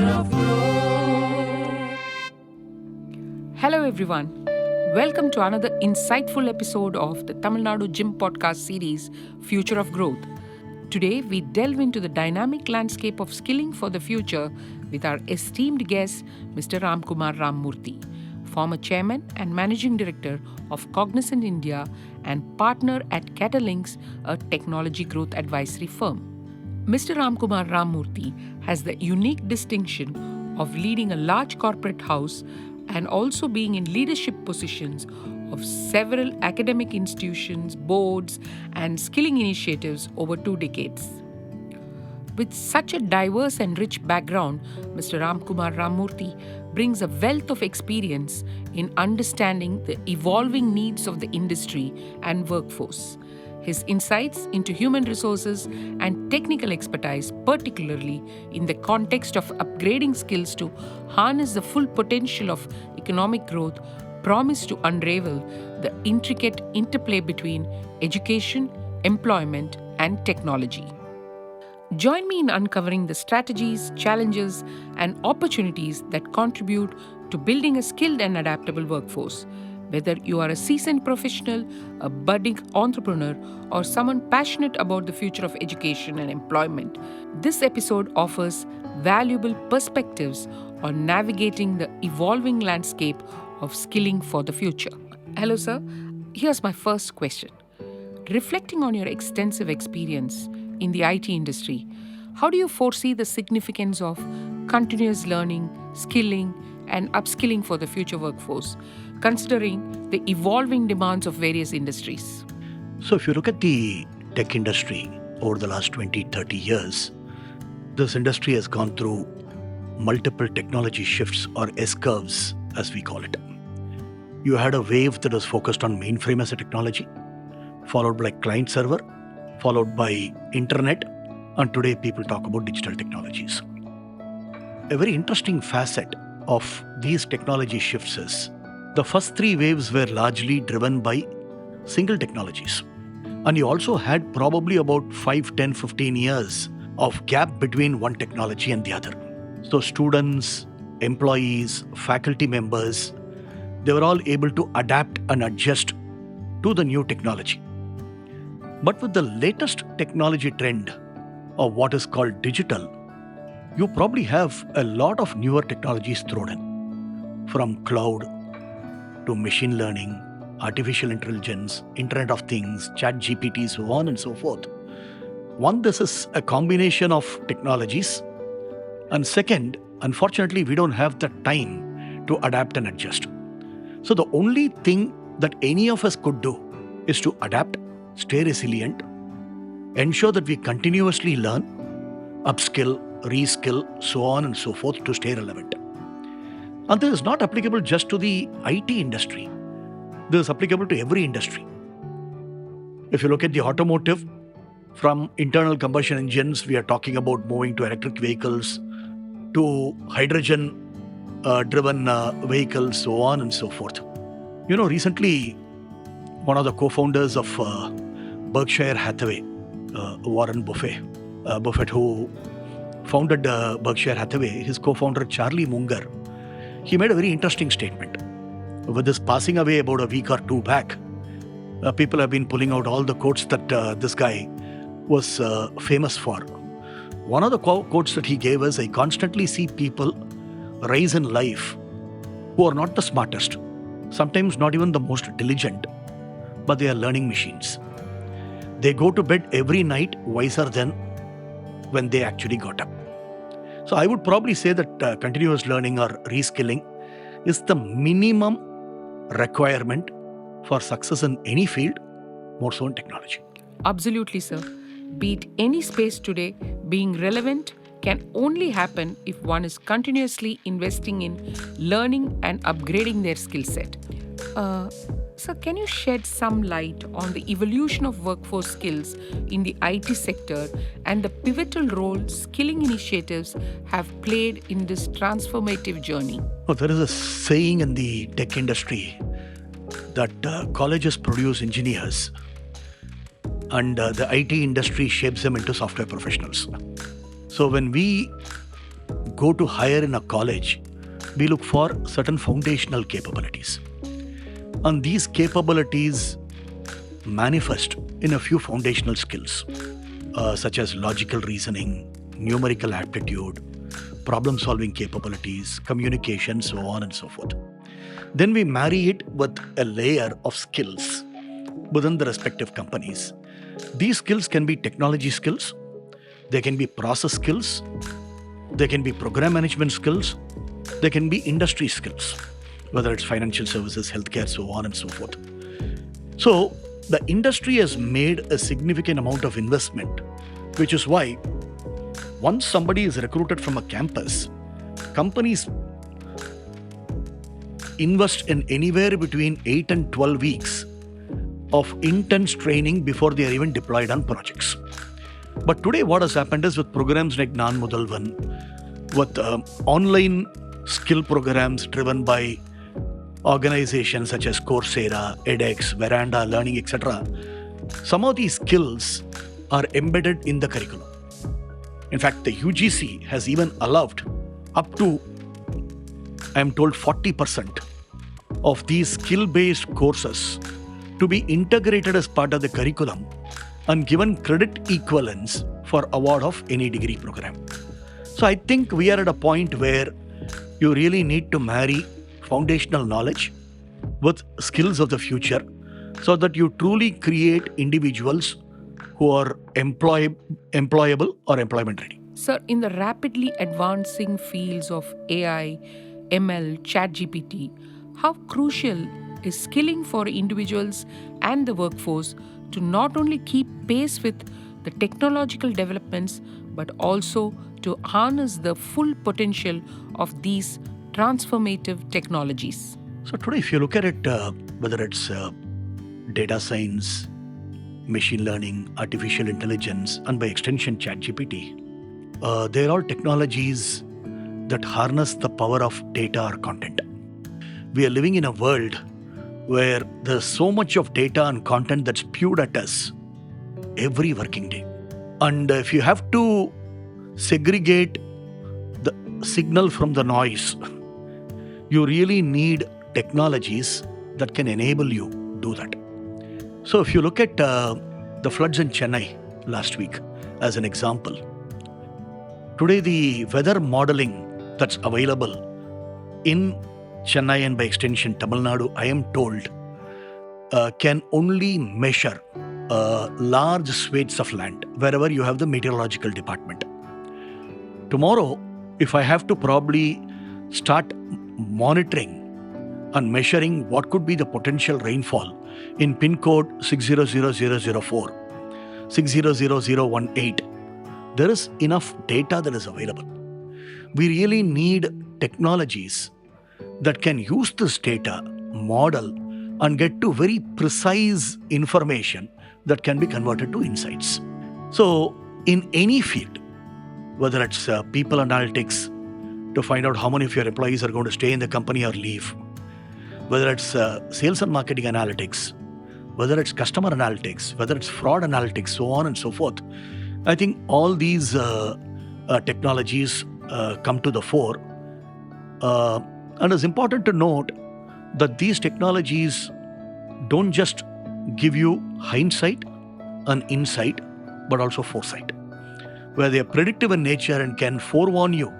of growth. Hello everyone. Welcome to another insightful episode of the Tamil Nadu Gym podcast series, Future of Growth. Today we delve into the dynamic landscape of skilling for the future with our esteemed guest, Mr. Ramkumar Ramamoorthy, former chairman and managing director of Cognizant India and partner at Catalinks, a technology growth advisory firm. Mr. Ramkumar Ramamoorthy has the unique distinction of leading a large corporate house and also being in leadership positions of several academic institutions, boards, and skilling initiatives over 2 decades. With such a diverse and rich background, Mr. Ramkumar Ramamoorthy brings a wealth of experience in understanding the evolving needs of the industry and workforce. His insights into human resources and technical expertise, particularly in the context of upgrading skills to harness the full potential of economic growth, promise to unravel the intricate interplay between education, employment, and technology. Join me in uncovering the strategies, challenges, and opportunities that contribute to building a skilled and adaptable workforce. Whether you are a seasoned professional, a budding entrepreneur, or someone passionate about the future of education and employment, this episode offers valuable perspectives on navigating the evolving landscape of skilling for the future. Hello, sir. Here's my first question. Reflecting on your extensive experience in the IT industry, how do you foresee the significance of continuous learning, skilling, and upskilling for the future workforce, considering the evolving demands of various industries? So if you look at the tech industry over the last 20, 30 years, this industry has gone through multiple technology shifts, or S-curves as we call it. You had a wave that was focused on mainframe as a technology, followed by client server, followed by internet, and today people talk about digital technologies. A very interesting facet of these technology shifts is the first 3 waves were largely driven by single technologies. And you also had probably about 5, 10, 15 years of gap between one technology and the other. So students, employees, faculty members, they were all able to adapt and adjust to the new technology. But with the latest technology trend of what is called digital, you probably have a lot of newer technologies thrown in, from cloud to machine learning, artificial intelligence, Internet of Things, ChatGPT, so on and so forth. One, this is a combination of technologies. And second, unfortunately, we don't have the time to adapt and adjust. So the only thing that any of us could do is to adapt, stay resilient, ensure that we continuously learn, upskill, reskill, so on and so forth to stay relevant. And this is not applicable just to the IT industry. This is applicable to every industry. If you look at the automotive, from internal combustion engines, we are talking about moving to electric vehicles, to hydrogen-driven vehicles, so on and so forth. Recently, one of the co-founders of Berkshire Hathaway, Warren Buffett, who founded Berkshire Hathaway, his co-founder Charlie Munger, he made a very interesting statement. With his passing away about a week or 2 back, people have been pulling out all the quotes that this guy was famous for. One of the quotes that he gave is, "I constantly see people rise in life who are not the smartest, sometimes not even the most diligent, but they are learning machines. They go to bed every night wiser than when they actually got up." So I would probably say that continuous learning or reskilling is the minimum requirement for success in any field, more so in technology. Absolutely, sir. Be it any space today, being relevant can only happen if one is continuously investing in learning and upgrading their skill set. Sir, can you shed some light on the evolution of workforce skills in the IT sector and the pivotal role skilling initiatives have played in this transformative journey? Oh, there is a saying in the tech industry that colleges produce engineers and the IT industry shapes them into software professionals. So when we go to hire in a college, we look for certain foundational capabilities. And these capabilities manifest in a few foundational skills, such as logical reasoning, numerical aptitude, problem-solving capabilities, communication, so on and so forth. Then we marry it with a layer of skills within the respective companies. These skills can be technology skills, they can be process skills, they can be program management skills, they can be industry skills, whether it's financial services, healthcare, so on and so forth. So the industry has made a significant amount of investment, which is why once somebody is recruited from a campus, companies invest in anywhere between 8 and 12 weeks of intense training before they are even deployed on projects. But today what has happened is with programs like Naan Mudalvan, with online skill programs driven by organizations such as Coursera, edX, Veranda, Learning, etc., some of these skills are embedded in the curriculum. In fact, the UGC has even allowed up to, I am told, 40% of these skill-based courses to be integrated as part of the curriculum and given credit equivalence for award of any degree program. So I think we are at a point where you really need to marry foundational knowledge with skills of the future so that you truly create individuals who are employable or employment ready. Sir, in the rapidly advancing fields of AI, ML, ChatGPT, how crucial is skilling for individuals and the workforce to not only keep pace with the technological developments but also to harness the full potential of these transformative technologies? So today, if you look at it, whether it's data science, machine learning, artificial intelligence, and by extension ChatGPT, they're all technologies that harness the power of data or content. We are living in a world where there's so much of data and content that's spewed at us every working day. And if you have to segregate the signal from the noise, you really need technologies that can enable you do that. So if you look at the floods in Chennai last week as an example, today the weather modeling that's available in Chennai and by extension Tamil Nadu, I am told, can only measure large swathes of land wherever you have the meteorological department. Tomorrow, if I have to probably start monitoring and measuring what could be the potential rainfall in pin code 600004, 600018, there is enough data that is available. We really need technologies that can use this data, model, and get to very precise information that can be converted to insights. So in any field, whether it's people analytics to find out how many of your employees are going to stay in the company or leave, whether it's sales and marketing analytics, whether it's customer analytics, whether it's fraud analytics, so on and so forth, I think all these technologies come to the fore. And it's important to note that these technologies don't just give you hindsight and insight, but also foresight, where they are predictive in nature and can forewarn you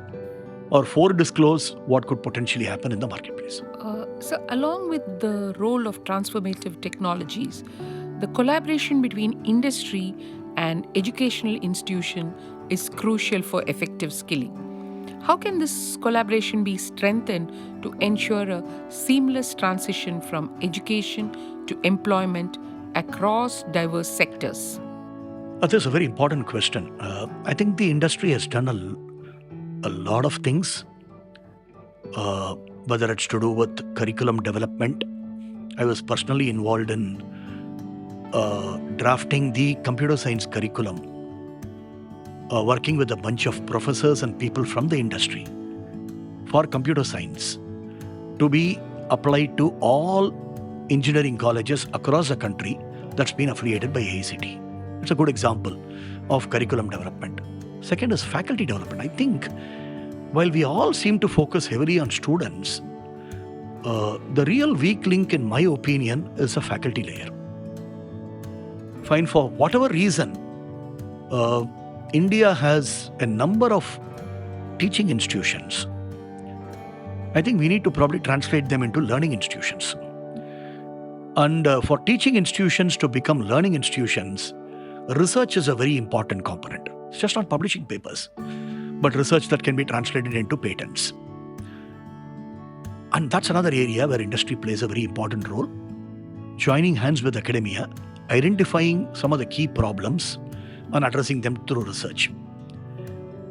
or foredisclose what could potentially happen in the marketplace. So along with the role of transformative technologies, the collaboration between industry and educational institution is crucial for effective skilling. How can this collaboration be strengthened to ensure a seamless transition from education to employment across diverse sectors? That's a very important question. I think the industry has done a lot of things, whether it's to do with curriculum development. I was personally involved in drafting the computer science curriculum, working with a bunch of professors and people from the industry for computer science to be applied to all engineering colleges across the country that's been affiliated by AICT. It's a good example of curriculum development. Second is faculty development. I think while we all seem to focus heavily on students, the real weak link, in my opinion, is the faculty layer. Fine, for whatever reason, India has a number of teaching institutions. I think we need to probably translate them into learning institutions. And for teaching institutions to become learning institutions, research is a very important component. It's just not publishing papers, but research that can be translated into patents. And that's another area where industry plays a very important role. Joining hands with academia, identifying some of the key problems and addressing them through research.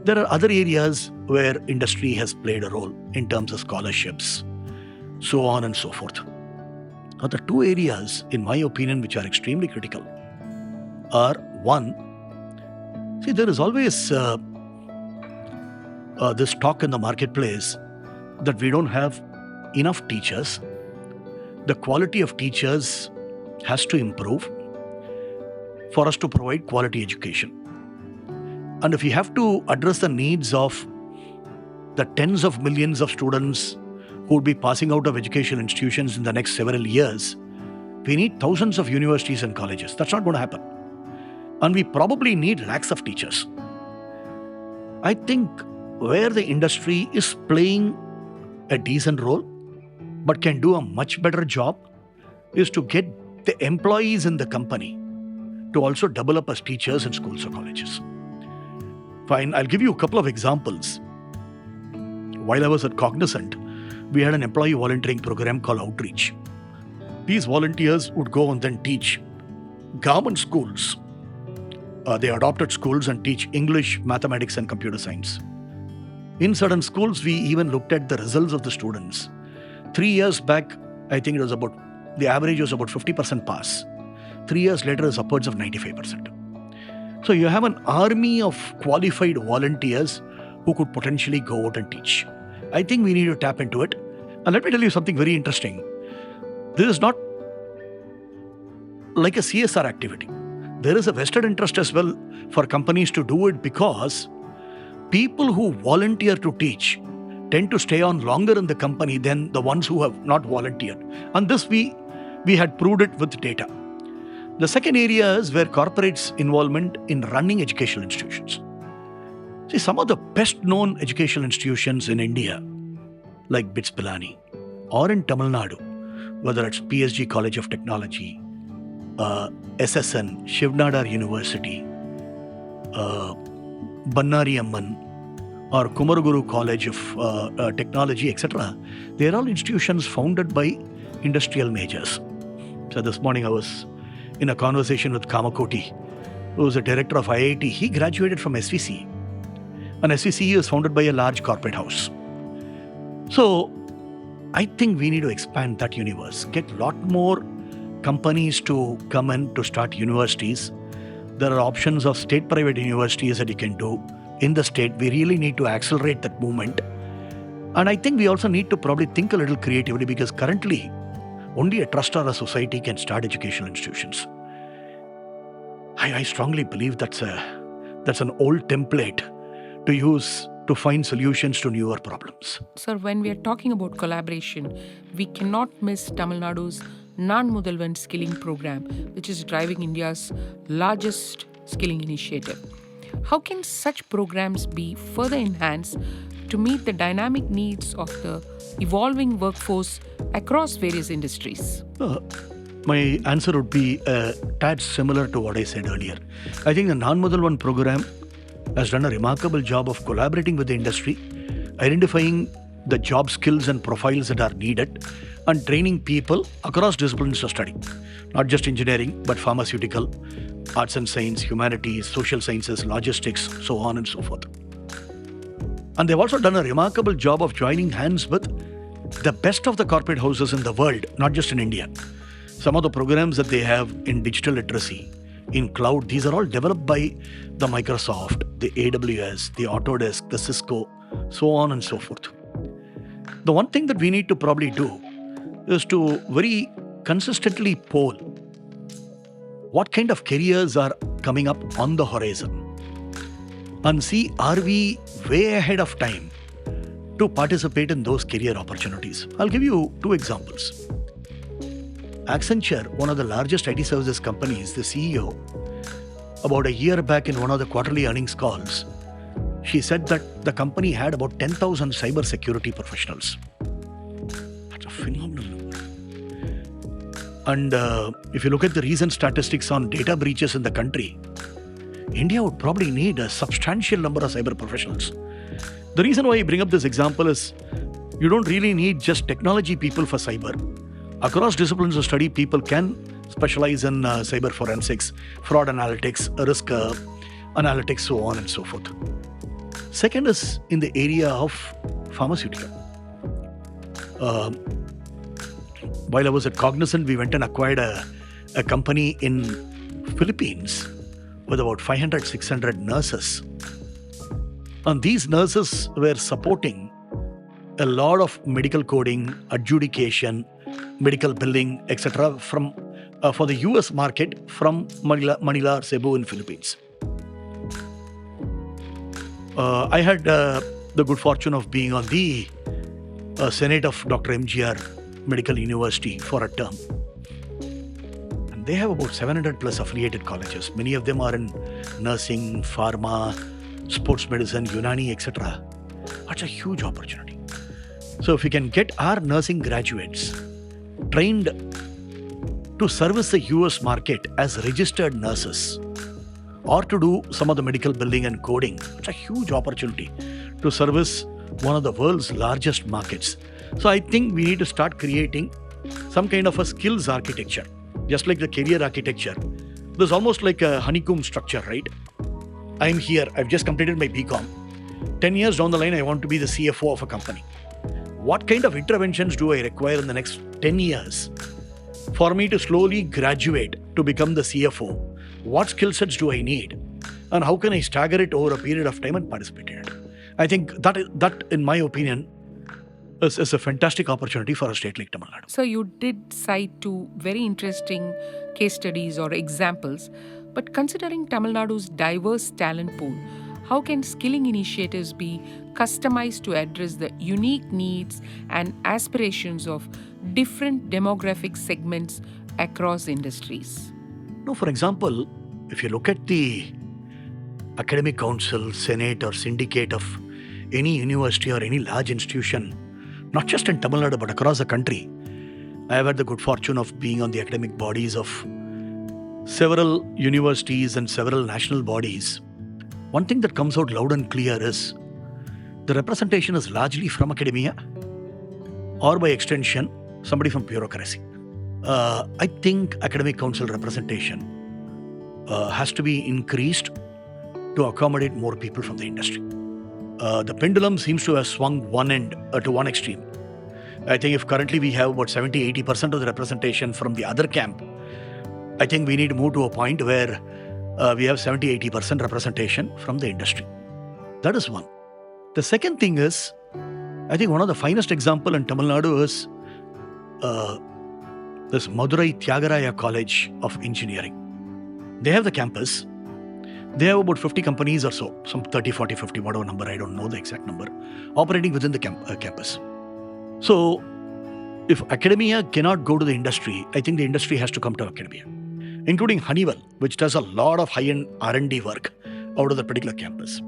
There are other areas where industry has played a role in terms of scholarships, so on and so forth. Now, the two areas, in my opinion, which are extremely critical are, one, see, there is always this talk in the marketplace that we don't have enough teachers. The quality of teachers has to improve for us to provide quality education. And if we have to address the needs of the tens of millions of students who would be passing out of educational institutions in the next several years, we need thousands of universities and colleges. That's not going to happen. And we probably need lakhs of teachers. I think where the industry is playing a decent role, but can do a much better job, is to get the employees in the company to also develop as teachers in schools or colleges. Fine, I'll give you a couple of examples. While I was at Cognizant, we had an employee volunteering program called Outreach. These volunteers would go and then teach government schools. They adopted schools and teach English, mathematics, and computer science. In certain schools, we even looked at the results of the students. 3 years back, I think the average was about 50% pass. 3 years later, it's upwards of 95%. So you have an army of qualified volunteers who could potentially go out and teach. I think we need to tap into it. And let me tell you something very interesting. This is not like a CSR activity. There is a vested interest as well for companies to do it, because people who volunteer to teach tend to stay on longer in the company than the ones who have not volunteered. And this we had proved it with data. The second area is where corporates' involvement in running educational institutions. See, some of the best known educational institutions in India, like BITS Pilani, or in Tamil Nadu, whether it's PSG College of Technology, SSN, Shivnadar University, Bannari Amman, or Kumaraguru College of Technology, etc. They are all institutions founded by industrial majors. So this morning I was in a conversation with Kamakoti, who was the director of IIT. He graduated from SVC. And SVC is founded by a large corporate house. So I think we need to expand that universe, get a lot more companies to come in to start universities. There are options of state-private universities that you can do in the state. We really need to accelerate that movement. And I think we also need to probably think a little creatively, because currently only a trust or a society can start educational institutions. I strongly believe that's an old template to use to find solutions to newer problems. Sir, when we are talking about collaboration, we cannot miss Tamil Nadu's Naan Mudalvan skilling program, which is driving India's largest skilling initiative. How can such programs be further enhanced to meet the dynamic needs of the evolving workforce across various industries? My answer would be a tad similar to what I said earlier. I think the Naan Mudalvan program has done a remarkable job of collaborating with the industry, identifying the job skills and profiles that are needed, and training people across disciplines of study. Not just engineering, but pharmaceutical, arts and science, humanities, social sciences, logistics, so on and so forth. And they've also done a remarkable job of joining hands with the best of the corporate houses in the world, not just in India. Some of the programs that they have in digital literacy, in cloud, these are all developed by the Microsoft, the AWS, the Autodesk, the Cisco, so on and so forth. The one thing that we need to probably do is to very consistently poll what kind of careers are coming up on the horizon, and see, are we way ahead of time to participate in those career opportunities. I'll give you two examples. Accenture, one of the largest IT services companies, the CEO, about a year back in one of the quarterly earnings calls, she said that the company had about 10,000 cyber security professionals. That's a phenomenal number. And if you look at the recent statistics on data breaches in the country, India would probably need a substantial number of cyber professionals. The reason why I bring up this example is you don't really need just technology people for cyber. Across disciplines of study, people can specialize in cyber forensics, fraud analytics, risk analytics, so on and so forth. Second is in the area of pharmaceutical. While I was at Cognizant, we went and acquired a company in Philippines with about 500, 600 nurses. And these nurses were supporting a lot of medical coding, adjudication, medical billing, etc. from for the US market from Manila, Cebu in Philippines. I had the good fortune of being on the Senate of Dr. MGR Medical University for a term. And they have about 700 plus affiliated colleges. Many of them are in nursing, pharma, sports medicine, Unani, etc. That's a huge opportunity. So if we can get our nursing graduates trained to service the US market as registered nurses or to do some of the medical billing and coding, it's a huge opportunity to service one of the world's largest markets. So I think we need to start creating some kind of a skills architecture, just like the career architecture. There's almost like a honeycomb structure, right? I'm here, I've just completed my BCom. 10 years down the line, I want to be the CFO of a company. What kind of interventions do I require in the next 10 years for me to slowly graduate to become the CFO? What skill sets do I need? And how can I stagger it over a period of time and participate in it? I think that in my opinion, is a fantastic opportunity for a state like Tamil Nadu. So you did cite two very interesting case studies or examples, but considering Tamil Nadu's diverse talent pool, how can skilling initiatives be customized to address the unique needs and aspirations of different demographic segments across industries? No, for example, if you look at the academic council, senate or syndicate of any university or any large institution, not just in Tamil Nadu but across the country, I have had the good fortune of being on the academic bodies of several universities and several national bodies. One thing that comes out loud and clear is the representation is largely from academia or by extension, somebody from bureaucracy. I think academic council representation has to be increased to accommodate more people from the industry. The pendulum seems to have swung one end to one extreme. I think if currently we have about 70-80% of the representation from the other camp, I think we need to move to a point where we have 70-80% representation from the industry. That is one. The second thing is, I think one of the finest example in Tamil Nadu is this Madurai Tyagaraya College of Engineering. They have the campus. They have about 50 companies or so, some 30, 40, 50, whatever number, I don't know the exact number, operating within the campus. So, if academia cannot go to the industry, I think the industry has to come to academia, including Honeywell, which does a lot of high-end R&D work out of the particular campus.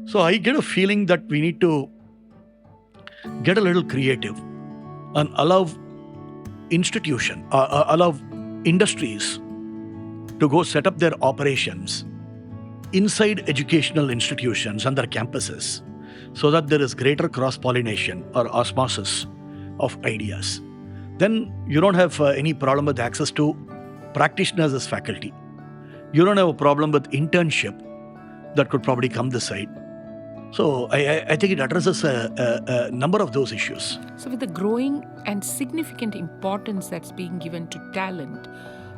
So, I get a feeling that we need to get a little creative and allow industries to go set up their operations inside educational institutions and their campuses so that there is greater cross-pollination or osmosis of ideas. Then you don't have any problem with access to practitioners as faculty. You don't have a problem with internship that could probably come this side. So I think it addresses a number of those issues. So with the growing and significant importance that's being given to talent,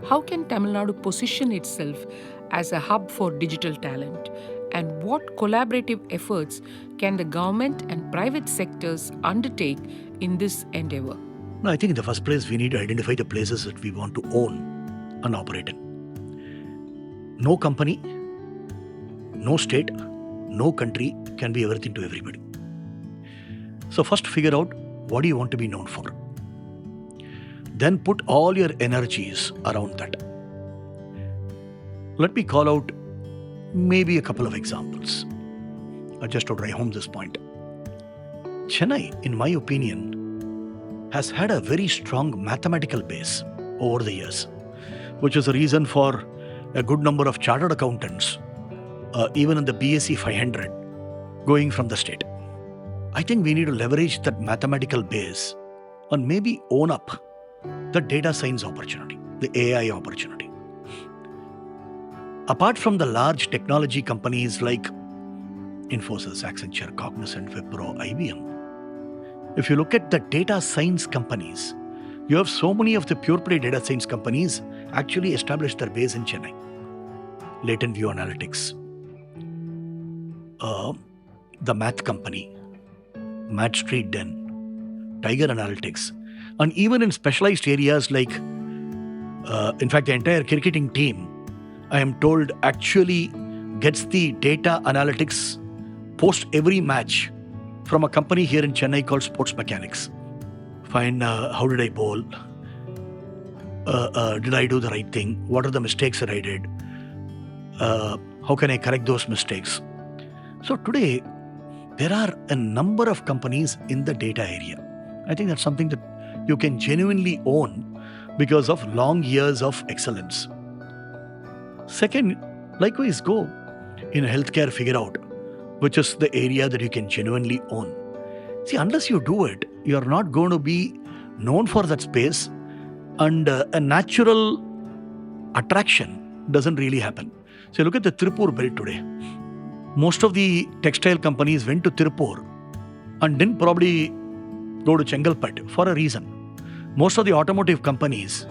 how can Tamil Nadu position itself as a hub for digital talent? And what collaborative efforts can the government and private sectors undertake in this endeavor? No, I think in the first place, we need to identify the places that we want to own and operate in. No company, no state, no country can be everything to everybody. So first figure out what do you want to be known for. Then put all your energies around that. Let me call out maybe a couple of examples just to drive home this point. Chennai, in my opinion, has had a very strong mathematical base over the years, which is a reason for a good number of chartered accountants, even in the BSc 500, going from the state. I think we need to leverage that mathematical base and maybe own up the data science opportunity, the AI opportunity. Apart from the large technology companies like Infosys, Accenture, Cognizant, Wipro, IBM, if you look at the data science companies, you have so many of the pure play data science companies actually established their base in Chennai. Latent View Analytics, the Math Company, Math Street Den, Tiger Analytics, and even in specialized areas like, in fact, the entire cricketing team, I am told, actually gets the data analytics post every match from a company here in Chennai called Sports Mechanics. Find how did I bowl? Did I do the right thing? What are the mistakes that I did? How can I correct those mistakes? So today, there are a number of companies in the data area. I think that's something that you can genuinely own because of long years of excellence. Second, likewise go in healthcare, figure out which is the area that you can genuinely own. See, unless you do it, you're not going to be known for that space, and a natural attraction doesn't really happen. So look at the Tirupur belt today. Most of the textile companies went to Tirupur and didn't probably go to Chengalpet for a reason. Most of the automotive companies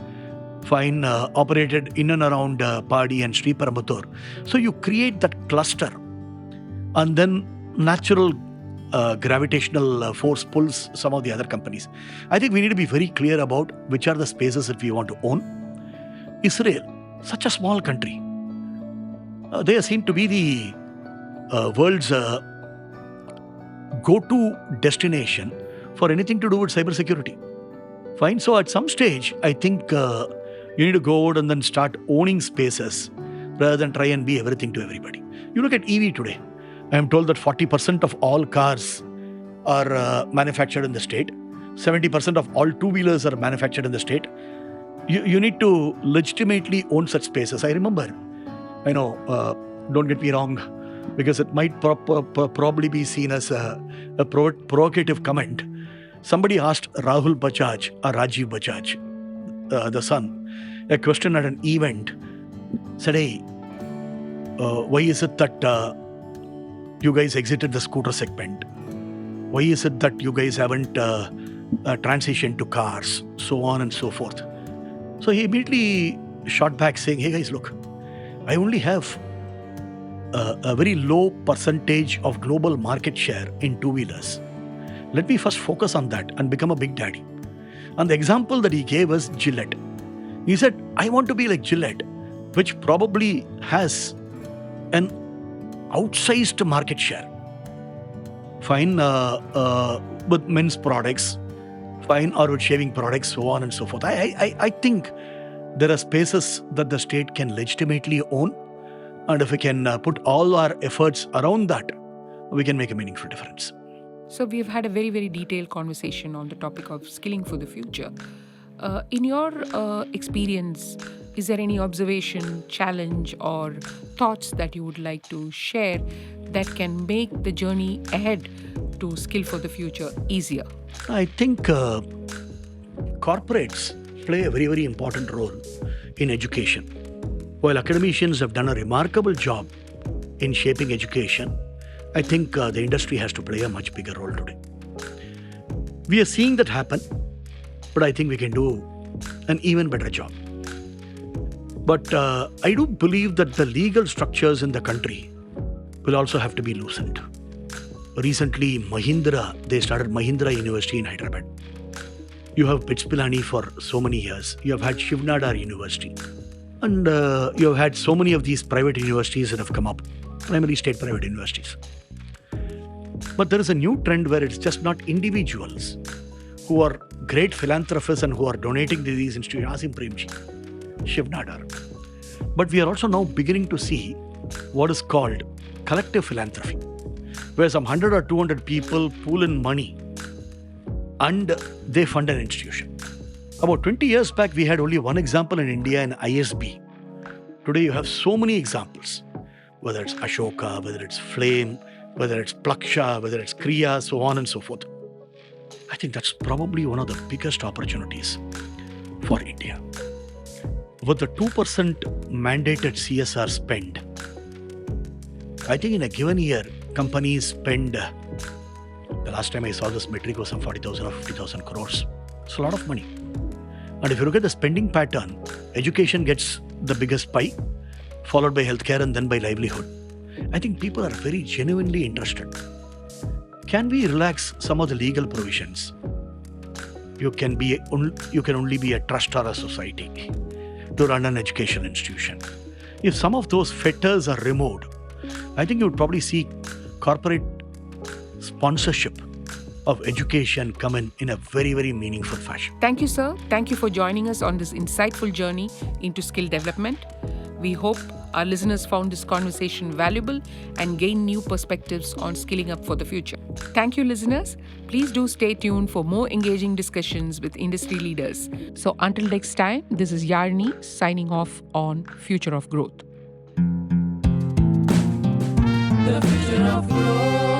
operated in and around Padi and Sri Parambattur. So you create that cluster, and then natural gravitational force pulls some of the other companies. I think we need to be very clear about which are the spaces that we want to own. Israel, such a small country. They seem to be the world's go-to destination for anything to do with cybersecurity. Fine. So at some stage, I think you need to go out and then start owning spaces rather than try and be everything to everybody. You look at EV today. I am told that 40% of all cars are manufactured in the state. 70% of all two-wheelers are manufactured in the state. You need to legitimately own such spaces. I remember, don't get me wrong, because it might probably be seen as a provocative comment. Somebody asked Rahul Bajaj or Rajiv Bajaj, the son, a question at an event. Said, hey, why is it that you guys exited the scooter segment? Why is it that you guys haven't transitioned to cars? So on and so forth. So he immediately shot back saying, hey guys, look, I only have a very low percentage of global market share in two-wheelers. Let me first focus on that and become a big daddy. And the example that he gave was Gillette. He said, I want to be like Gillette, which probably has an outsized market share. Fine, with men's products, fine, or with shaving products, so on and so forth. I think there are spaces that the state can legitimately own, and if we can put all our efforts around that, we can make a meaningful difference. So we've had a very, very detailed conversation on the topic of skilling for the future. In your experience, is there any observation, challenge, or thoughts that you would like to share that can make the journey ahead to skill for the future easier? I think corporates play a very, very important role in education. While academicians have done a remarkable job in shaping education, I think the industry has to play a much bigger role today. We are seeing that happen, but I think we can do an even better job. But I do believe that the legal structures in the country will also have to be loosened. Recently, they started Mahindra University in Hyderabad. You have BITS Pilani for so many years. You have had Shiv Nadar University. And you have had so many of these private universities that have come up, primarily state private universities. But there is a new trend where it's just not individuals who are great philanthropists and who are donating to these institutions. Asim Premji, Shiv Nadar. But we are also now beginning to see what is called collective philanthropy, where some 100 or 200 people pool in money and they fund an institution. About 20 years back, we had only one example in India in ISB. Today, you have so many examples, whether it's Ashoka, whether it's Flame, whether it's Plaksha, whether it's Kriya, so on and so forth. I think that's probably one of the biggest opportunities for India. With the 2% mandated CSR spend, I think in a given year, companies spend, the last time I saw this metric was some 40,000 or 50,000 crores. It's a lot of money. And if you look at the spending pattern, education gets the biggest pie, followed by healthcare and then by livelihood. I think people are very genuinely interested. Can we relax some of the legal provisions? You can only be a trust or a society to run an education institution. If some of those fetters are removed, I think you would probably see corporate sponsorship of education come in a very, very meaningful fashion. Thank you, sir. Thank you for joining us on this insightful journey into skill development. We hope our listeners found this conversation valuable and gained new perspectives on skilling up for the future. Thank you, listeners. Please do stay tuned for more engaging discussions with industry leaders. So until next time, this is Yarni signing off on Future of Growth. The future of growth.